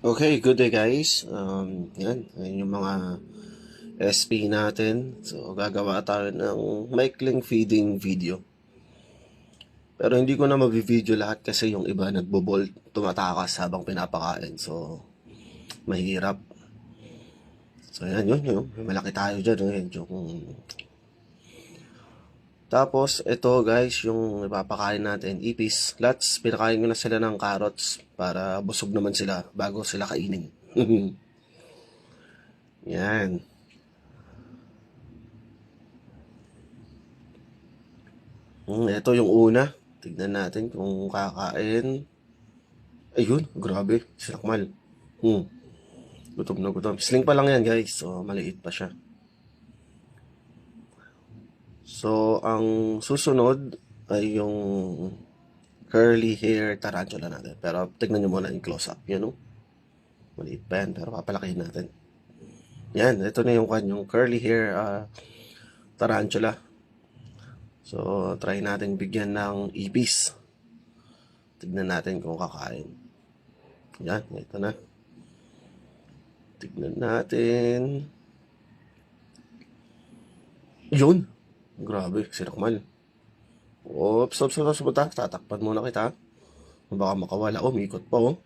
Okay, good day guys. Yan yung mga SP natin. So, gagawa tayo ng maikling feeding video. Pero hindi ko na mabivideo lahat kasi yung iba nagbo-bolt, tumatakas habang pinapakain. So, mahirap. So, yun. Malaki tayo dyan. Tapos, ito guys, yung ipapakain natin, ipis. Lots, pinakain ko na sila ng carrots para busog naman sila bago sila kainin. Yan. Ito yung una. Tignan natin kung kakain. Ayun, grabe. Sinakmal. Gutom na gutom. Sling pa lang yan, guys. So, maliit pa siya. So, ang susunod ay yung curly hair tarantula natin. Pero, tignan nyo muna yung close-up. Yan, oh. Maliit pa yan, pero papalakihin natin. Yan, ito na yung kanyang curly hair tarantula. So, try natin bigyan ng ipis. Tignan natin kung kakain. Yan, ito na. Tignan natin. Yun. Grabe, sinakmal. Oops, stop. Tatakpan muna kita. Baka makawala. Oh, umikot pa, oh.